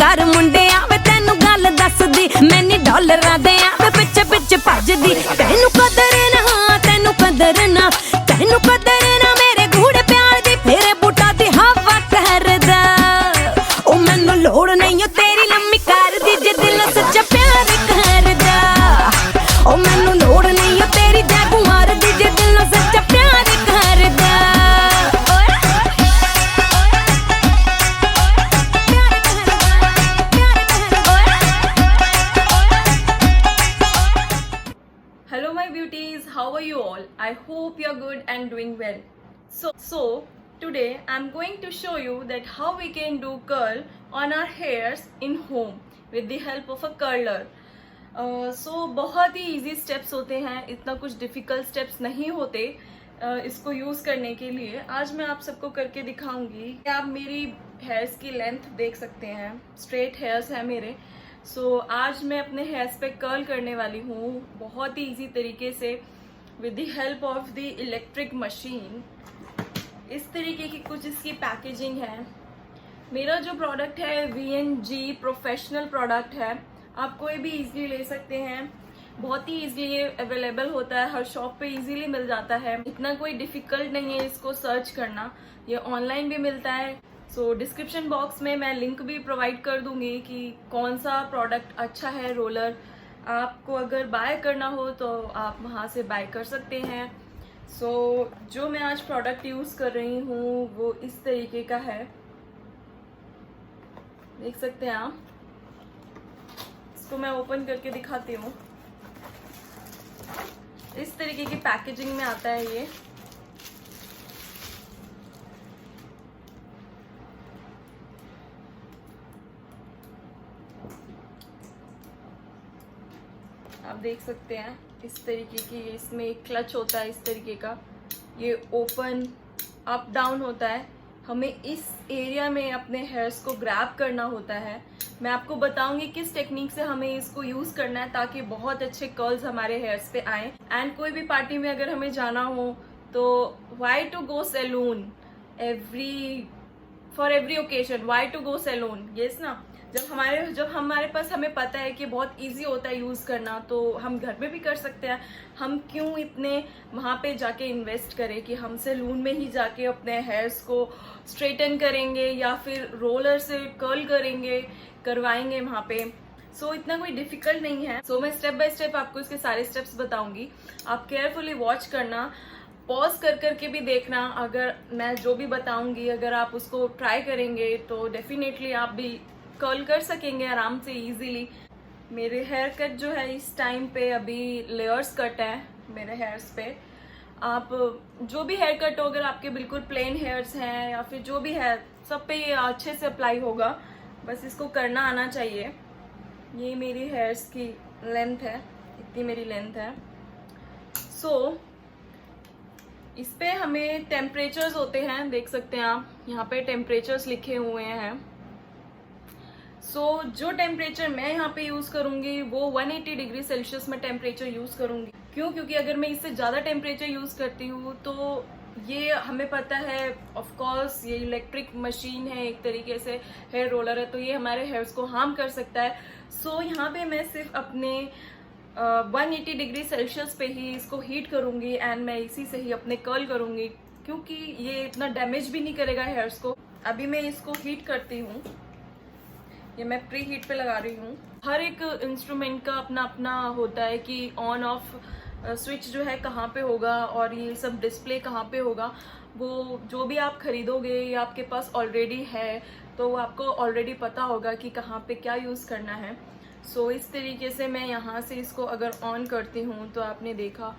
कर मुंडे आवे तेनू गल दसदी मैनी डॉलरां दे आवे पिछे पिछे भजदी तेनू कदर ना तेनू कदर ना तेनू कदर ना मेरे गूढ़े प्यार दी फेरे बूटा दी हवा करदा ओ मैनू लोड़ नहीं ओ तेरी लम्मी कर दी जे दिल सच्चा प्यार करदा ओ मैनू लोड़ नहीं ओ तेरी जैगुआर दी जे दिल सच्चा प्यार करदा Hello my beauties, how are you all? I hope you're good and doing well. So today I'm going to show you that how we can do curl on our hairs in home with the help of a curler. So बहुत ही easy steps होते हैं, इतना कुछ difficult steps नहीं होते इसको use करने के लिए। आज मैं आप सबको करके दिखाऊंगी। आप मेरी हेयर्स की लेंथ देख सकते हैं, स्ट्रेट हेयर्स है मेरे। आज मैं अपने हेयर्स पे कर्ल करने वाली हूँ बहुत ही इजी तरीके से with the help of the electric machine. इस तरीके की कुछ इसकी पैकेजिंग है। मेरा जो प्रोडक्ट है VNG प्रोफेशनल प्रोडक्ट है, आप कोई भी इजीली ले सकते हैं, बहुत ही इजीली अवेलेबल होता है, हर शॉप पे इजीली मिल जाता है, इतना कोई डिफिकल्ट नहीं है इसको सर्च करना, ये ऑनलाइन भी मिलता है। डिस्क्रिप्शन बॉक्स में मैं लिंक भी प्रोवाइड कर दूंगी कि कौन सा प्रोडक्ट अच्छा है रोलर। आपको अगर बाय करना हो तो आप वहाँ से बाय कर सकते हैं। जो मैं आज प्रोडक्ट यूज़ कर रही हूँ वो इस तरीके का है, देख सकते हैं आप। इसको मैं ओपन करके दिखाती हूँ। इस तरीके की पैकेजिंग में आता है ये। आप देख सकते हैं इस तरीके की, इसमें एक क्लच होता है इस तरीके का, ये ओपन अप डाउन होता है। हमें इस एरिया में अपने हेयर्स को ग्रैब करना होता है। मैं आपको बताऊंगी किस टेक्निक से हमें इसको यूज करना है ताकि बहुत अच्छे कर्ल्स हमारे हेयर्स पे आए। एंड कोई भी पार्टी में अगर हमें जाना हो तो why to go salon for every occasion, why to go salon, yes ना। जब हमारे पास हमें पता है कि बहुत इजी होता है यूज़ करना, तो हम घर में भी कर सकते हैं। हम क्यों इतने वहाँ पे जाके इन्वेस्ट करें कि हम सैलून में ही जाके अपने हेयर्स को स्ट्रेटन करेंगे या फिर रोलर से कर्ल करवाएंगे वहाँ पे। इतना कोई डिफिकल्ट नहीं है। मैं स्टेप बाय स्टेप आपको इसके सारे स्टेप्स बताऊंगी। आप केयरफुली वॉच करना, पॉज कर करके भी देखना। अगर मैं जो भी बताऊंगी अगर आप उसको ट्राई करेंगे तो डेफिनेटली आप भी कर्ल कर सकेंगे आराम से इजीली। मेरे हेयर कट जो है इस टाइम पे अभी लेयर्स कट है मेरे हेयर्स पे। आप जो भी हेयर कट हो, अगर आपके बिल्कुल प्लेन हेयर्स हैं या फिर जो भी है, सब पे ये अच्छे से अप्लाई होगा, बस इसको करना आना चाहिए। ये मेरी हेयर्स की लेंथ है, इतनी मेरी लेंथ है। इस पे हमें टेम्परेचर्स होते हैं, देख सकते हैं आप, यहाँ पे टेम्परेचर्स लिखे हुए हैं। जो टेम्परेचर मैं यहाँ पे यूज करूंगी वो 180 डिग्री सेल्सियस में टेम्परेचर यूज करूंगी। क्यों? क्योंकि अगर मैं इससे ज्यादा टेम्परेचर यूज करती हूँ तो ये हमें पता है, ऑफ कोर्स ये इलेक्ट्रिक मशीन है, एक तरीके से हेयर रोलर है, तो ये हमारे हेयर्स को हार्म कर सकता है। यहाँ पे मैं सिर्फ अपने 180 डिग्री सेल्सियस पे ही इसको हीट करूंगी एंड मैं इसी से ही अपने कर्ल करूंगी, क्योंकि ये इतना डैमेज भी नहीं करेगा हेयर्स को। अभी मैं इसको हीट करती हूँ, ये मैं प्री हीट पे लगा रही हूँ। हर एक इंस्ट्रूमेंट का अपना अपना होता है कि ऑन ऑफ स्विच जो है कहाँ पे होगा और ये सब डिस्प्ले कहाँ पे होगा। वो जो भी आप खरीदोगे या आपके पास ऑलरेडी है तो आपको ऑलरेडी पता होगा कि कहाँ पे क्या यूज़ करना है। इस तरीके से मैं यहाँ से इसको अगर ऑन करती हूँ तो आपने देखा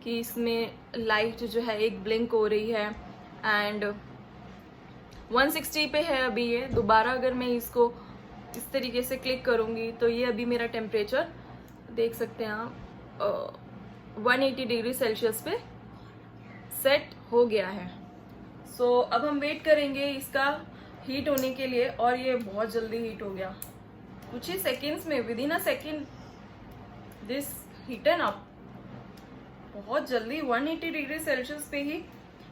कि इसमें लाइट जो है एक ब्लिंक हो रही है एंड 160 पे है अभी ये। दोबारा अगर मैं इसको इस तरीके से क्लिक करूंगी तो ये अभी मेरा टेम्परेचर देख सकते हैं आप 180 डिग्री सेल्सियस पे सेट हो गया है। अब हम वेट करेंगे इसका हीट होने के लिए, और ये बहुत जल्दी हीट हो गया, कुछ ही सेकेंड्स में, with in a second this Heaton up. बहुत जल्दी 180 डिग्री सेल्सियस पे ही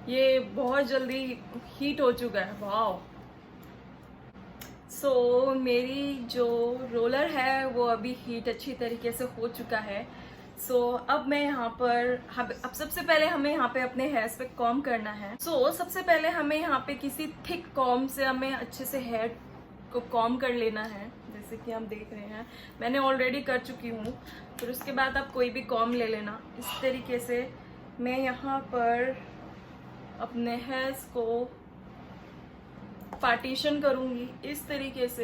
ये बहुत जल्दी हीट हो चुका है। वाओ! सो मेरी जो रोलर है वो अभी हीट अच्छी तरीके से हो चुका है। सो अब मैं यहाँ पर अब सबसे पहले हमें यहाँ पे अपने हेयर्स पे कॉम करना है। सो सबसे पहले हमें यहाँ पे किसी थिक कॉम से हमें अच्छे से हेयर को कॉम कर लेना है, जैसे कि हम देख रहे हैं मैंने ऑलरेडी कर चुकी हूँ। फिर उसके बाद आप कोई भी कॉम ले लेना। इस तरीके से मैं यहाँ पर अपने हेयर्स को पार्टीशन करूँगी। इस तरीके से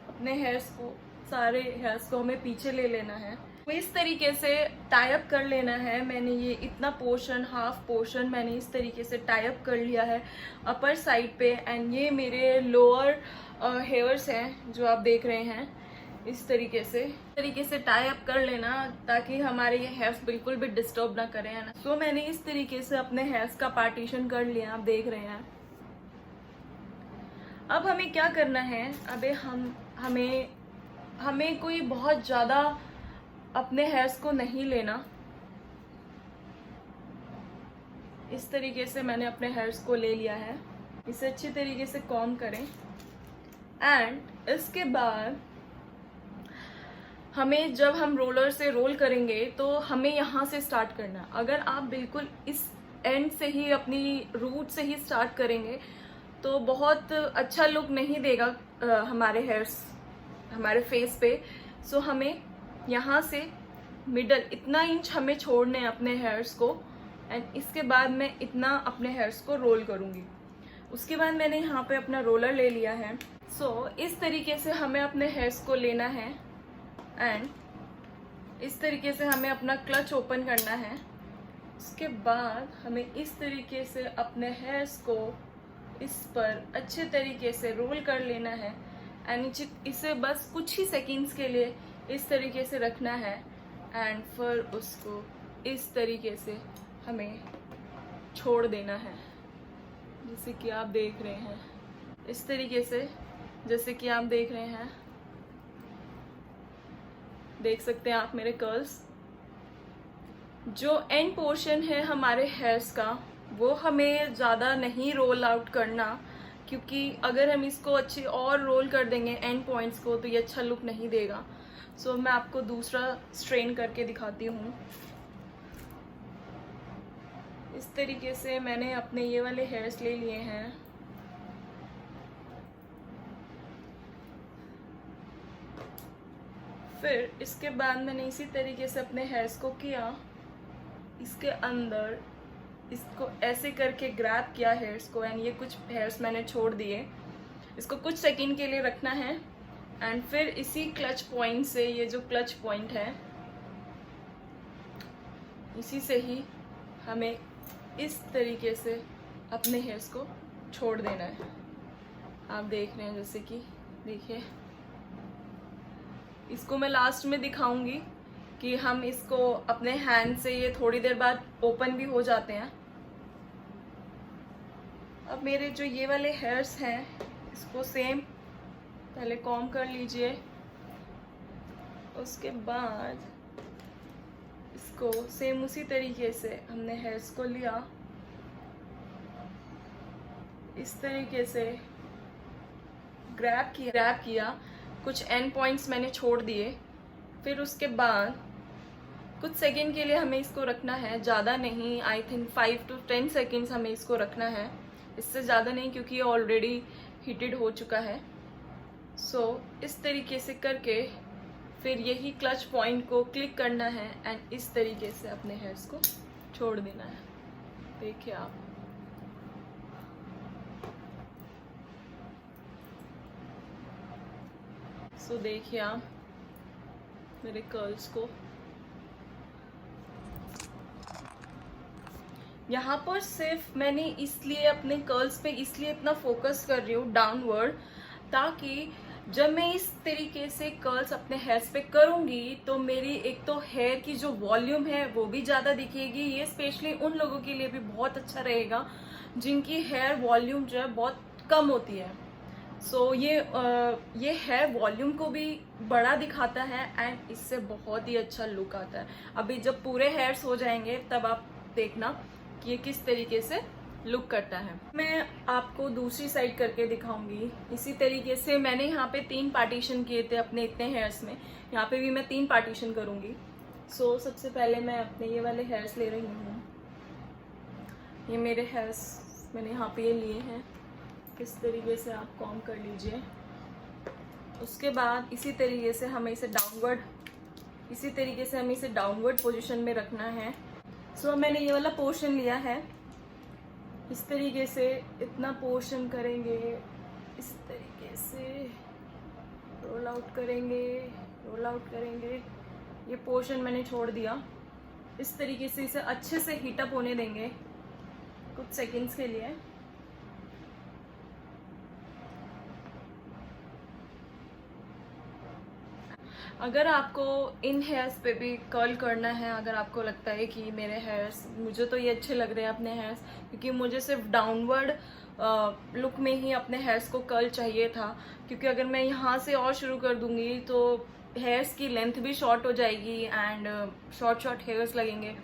अपने हेयर्स को, सारे हेयर्स को हमें पीछे ले लेना है। तो इस तरीके से टाई अप कर लेना है। मैंने ये इतना पोर्शन, हाफ पोर्शन मैंने इस तरीके से टाई अप कर लिया है अपर साइड पे। एंड ये मेरे लोअर हेयर्स हैं जो आप देख रहे हैं। इस तरीके से टाई अप कर लेना ताकि हमारे ये हेयर्स बिल्कुल भी डिस्टर्ब ना करें, है ना। सो मैंने इस तरीके से अपने हेयर्स का पार्टीशन कर लिया, आप देख रहे हैं। अब हमें क्या करना है, अबे हमें कोई बहुत ज़्यादा अपने हेयर्स को नहीं लेना। इस तरीके से मैंने अपने हेयर्स को ले लिया है। इसे अच्छी तरीके से कॉम करें। एंड इसके बाद हमें, जब हम रोलर से रोल करेंगे तो हमें यहाँ से स्टार्ट करना। अगर आप बिल्कुल इस एंड से ही, अपनी रूट से ही स्टार्ट करेंगे तो बहुत अच्छा लुक नहीं देगा हमारे हेयर्स, हमारे फेस पे। सो हमें यहाँ से मिडल इतना इंच हमें छोड़ने हैं अपने हेयर्स को। एंड इसके बाद मैं इतना अपने हेयर्स को रोल करूँगी। उसके बाद मैंने यहाँ पे अपना रोलर ले लिया है। सो इस तरीके से हमें अपने हेयर्स को लेना है। एंड इस तरीके से हमें अपना क्लच ओपन करना है। उसके बाद हमें इस तरीके से अपने हेयर्स को इस पर अच्छे तरीके से रोल कर लेना है। एंड इसे बस कुछ ही सेकंड्स के लिए इस तरीके से रखना है। एंड फिर उसको इस तरीके से हमें छोड़ देना है, जैसे कि आप देख रहे हैं। इस तरीके से, जैसे कि आप देख रहे हैं, देख सकते हैं आप मेरे कर्ल्स। जो एंड पोर्शन है हमारे हेयर्स का वो हमें ज़्यादा नहीं रोल आउट करना, क्योंकि अगर हम इसको अच्छे और रोल कर देंगे एंड पॉइंट्स को तो ये अच्छा लुक नहीं देगा। सो मैं आपको दूसरा स्ट्रेन करके दिखाती हूँ। इस तरीके से मैंने अपने ये वाले हेयर्स ले लिए हैं। फिर इसके बाद मैंने इसी तरीके से अपने हेयर्स को किया, इसके अंदर इसको ऐसे करके ग्रैब किया हेयर्स को। एंड ये कुछ हेयर्स मैंने छोड़ दिए, इसको कुछ सेकंड के लिए रखना है। एंड फिर इसी क्लच पॉइंट से, ये जो क्लच पॉइंट है, इसी से ही हमें इस तरीके से अपने हेयर्स को छोड़ देना है। आप देख रहे हैं, जैसे कि देखिए, इसको मैं लास्ट में दिखाऊंगी कि हम इसको अपने हैंड से, ये थोड़ी देर बाद ओपन भी हो जाते हैं। अब मेरे जो ये वाले हेयर्स हैं, इसको सेम पहले कॉम कर लीजिए। उसके बाद इसको सेम उसी तरीके से हमने हेयर्स को लिया, इस तरीके से ग्रैब किया। कुछ एंड पॉइंट्स मैंने छोड़ दिए। फिर उसके बाद कुछ सेकंड के लिए हमें इसको रखना है, ज़्यादा नहीं, आई थिंक 5 to 10 सेकेंड्स हमें इसको रखना है, इससे ज़्यादा नहीं, क्योंकि ये ऑलरेडी हीटेड हो चुका है। सो इस तरीके से करके फिर यही क्लच पॉइंट को क्लिक करना है एंड इस तरीके से अपने हेयर्स को छोड़ देना है। देखिए आप, सो देखिए आप मेरे कर्ल्स को। यहाँ पर सिर्फ मैंने इसलिए अपने कर्ल्स पे इसलिए इतना फोकस कर रही हूँ डाउनवर्ड, ताकि जब मैं इस तरीके से कर्ल्स अपने हेयर्स पे करूँगी तो मेरी एक तो हेयर की जो वॉल्यूम है वो भी ज़्यादा दिखेगी। ये स्पेशली उन लोगों के लिए भी बहुत अच्छा रहेगा जिनकी हेयर वॉल्यूम जो है बहुत कम होती है। सो ये हेयर वॉल्यूम को भी बड़ा दिखाता है एंड इससे बहुत ही अच्छा लुक आता है। अभी जब पूरे हेयर्स हो जाएंगे तब आप देखना कि ये किस तरीके से लुक करता है। मैं आपको दूसरी साइड करके दिखाऊंगी। इसी तरीके से मैंने यहाँ पे 3 पार्टीशन किए थे अपने इतने हेयर्स में, यहाँ पे भी मैं 3 पार्टीशन करूंगी। सो सबसे पहले मैं अपने ये वाले हेयर्स ले रही हूँ। ये मेरे हेयर्स मैंने यहाँ पे ये लिए हैं, इस तरीके से आप कॉम्ब कर लीजिए। उसके बाद इसी तरीके से हमें इसे डाउनवर्ड पोजीशन में रखना है। सो मैंने ये वाला पोर्शन लिया है, इस तरीके से इतना पोर्शन करेंगे, इस तरीके से रोल आउट करेंगे। ये पोर्शन मैंने छोड़ दिया। इस तरीके से इसे अच्छे से हीट अप होने देंगे कुछ सेकंड्स के लिए। अगर आपको इन हेयर्स पे भी कर्ल करना है, अगर आपको लगता है कि मेरे हेयर्स, मुझे तो ये अच्छे लग रहे हैं अपने हेयर्स, क्योंकि मुझे सिर्फ डाउनवर्ड लुक में ही अपने हेयर्स को कर्ल चाहिए था, क्योंकि अगर मैं यहाँ से और शुरू कर दूंगी तो हेयर्स की लेंथ भी शॉर्ट हो जाएगी एंड शॉर्ट हेयर्स लगेंगे,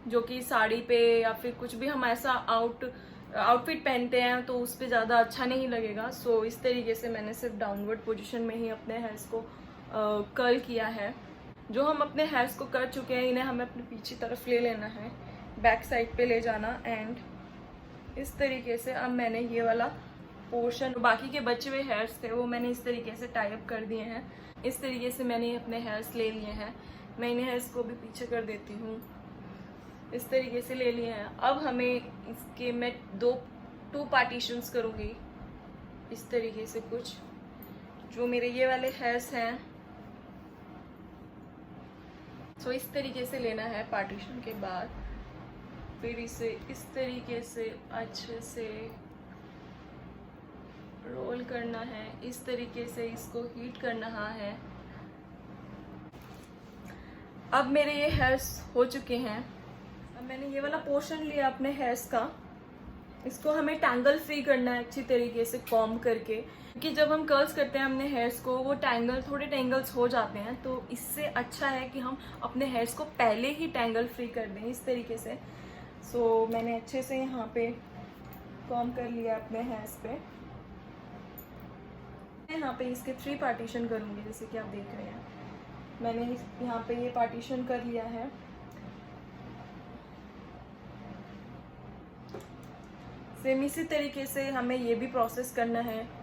जो कि साड़ी पे या फिर कुछ भी हम ऐसा आउटफिट पहनते हैं तो उस पर ज़्यादा अच्छा नहीं लगेगा। सो इस तरीके से मैंने सिर्फ डाउनवर्ड पोजीशन में ही अपने हेयर्स को कर्ल किया है। जो हम अपने हेयर्स को कर चुके हैं, इन्हें हमें अपनी पीछे तरफ ले लेना है, बैक साइड पे ले जाना, एंड इस तरीके से अब मैंने ये वाला पोर्शन, बाकी के बचे हुए हेयर्स थे वो मैंने इस तरीके से टाई अप कर दिए हैं। इस तरीके से मैंने अपने हेयर्स ले लिए हैं। मैं इन हेयर्स को भी पीछे कर देती हूँ, इस तरीके से ले लिए हैं। अब हमें इसके मैं टू पार्टीशंस करूँगी इस तरीके से कुछ। जो मेरे ये वाले हेयर्स हैं, सो इस तरीके से लेना है पार्टीशन के बाद, फिर इसे इस तरीके से अच्छे से रोल करना है, इस तरीके से इसको हीट करना है। अब मेरे ये हेयर्स हो चुके हैं। अब मैंने ये वाला पोर्शन लिया अपने हेयर्स का, इसको हमें टैंगल फ्री करना है अच्छी तरीके से कॉम्ब करके, क्योंकि जब हम कर्ल्स करते हैं अपने हेयर्स को वो थोड़े टैंगल्स हो जाते हैं, तो इससे अच्छा है कि हम अपने हेयर्स को पहले ही टैंगल फ्री कर दें इस तरीके से। सो मैंने अच्छे से यहाँ पे कॉम्ब कर लिया अपने हेयर्स पे। मैं यहाँ पे इसके 3 पार्टीशन करूँगी, जैसे कि आप देख रहे हैं मैंने यहाँ पे ये पार्टीशन कर लिया है। सेम इसी तरीके से हमें ये भी प्रोसेस करना है।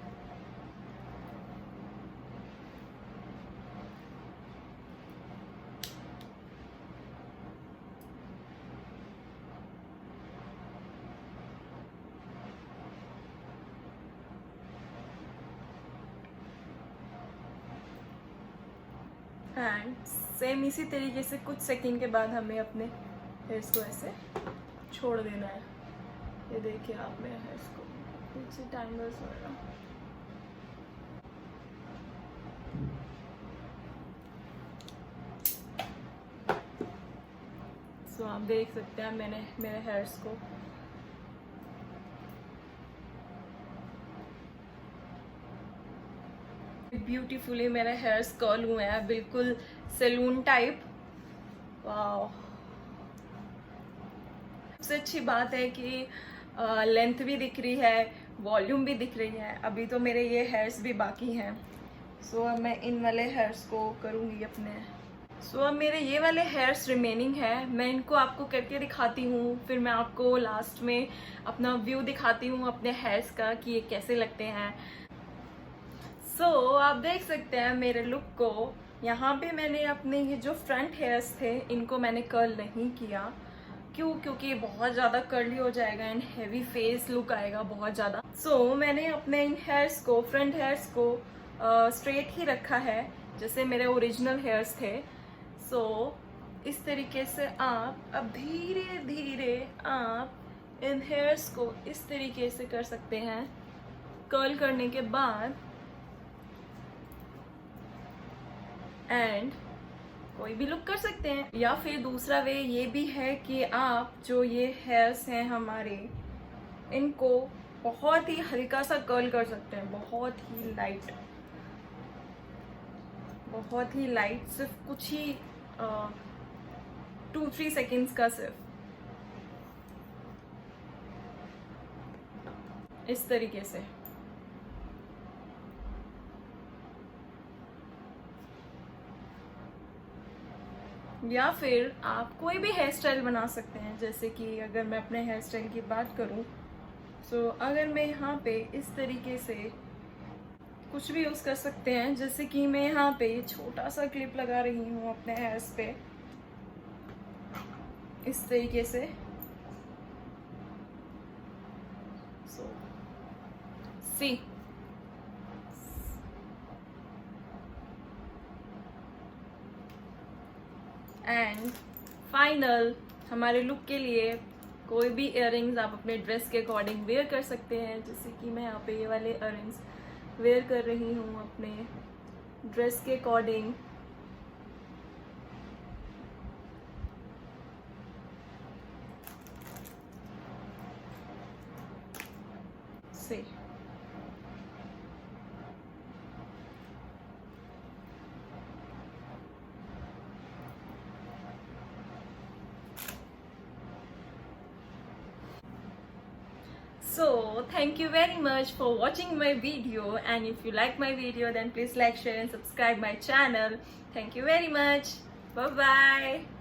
एंड सेम इसी तरीके से कुछ सेकंड के बाद हमें अपने हेयर्स को ऐसे छोड़ देना है। ये देखिए आप मेरे हेयर्स को पीछे टैंगल्स हो रहा। सो आप देख सकते हैं मैंने मेरे हेयर्स को ब्यूटीफुली मेरे हेयर्स कर्ल हुए हैं, बिल्कुल सैलून टाइप। वाओ, सबसे अच्छी बात है कि लेंथ भी दिख रही है, वॉल्यूम भी दिख रही है। अभी तो मेरे ये हेयर्स भी बाकी हैं। सो अब मैं इन वाले हेयर्स को करूँगी अपने। सो अब मेरे ये वाले हेयर्स रिमेनिंग है, मैं इनको आपको करके दिखाती हूँ, फिर मैं आपको लास्ट में अपना व्यू दिखाती हूँ अपने हेयर्स का कि ये कैसे लगते हैं। सो आप देख सकते हैं मेरे लुक को। यहाँ पे मैंने अपने ये जो फ्रंट हेयर्स थे इनको मैंने कर्ल नहीं किया, क्योंकि बहुत ज़्यादा कर्ली हो जाएगा एंड हैवी फेस लुक आएगा बहुत ज़्यादा। सो मैंने अपने इन हेयर्स को, फ्रंट हेयर्स को स्ट्रेट ही रखा है जैसे मेरे ओरिजिनल हेयर्स थे। सो इस तरीके से आप अब धीरे धीरे आप इन हेयर्स को इस तरीके से कर सकते हैं। कर्ल करने के बाद एंड कोई भी लुक कर सकते हैं, या फिर दूसरा वे ये भी है कि आप जो ये हेयर्स हैं हमारे, इनको बहुत ही हल्का सा कर्ल कर सकते हैं, बहुत ही लाइट, सिर्फ कुछ ही 2-3 सेकेंड्स का सिर्फ। इस तरीके से। या फिर आप कोई भी हेयर स्टाइल बना सकते हैं। जैसे कि अगर मैं अपने हेयर स्टाइल की बात करूं, सो अगर मैं यहाँ पे इस तरीके से कुछ भी यूज़ कर सकते हैं। जैसे कि मैं यहाँ पे छोटा सा क्लिप लगा रही हूँ अपने हेयर्स पे, इस तरीके से। सो सी, एंड फाइनल हमारे लुक के लिए कोई भी इयररिंग्स आप अपने ड्रेस के अकॉर्डिंग वेयर कर सकते हैं। जैसे कि मैं यहाँ पे ये वाले इयररिंग्स वेयर कर रही हूँ अपने ड्रेस के अकॉर्डिंग। से So thank you very much for watching my video, and if you like my video then please like, share and subscribe my channel. Thank you very much. Bye bye.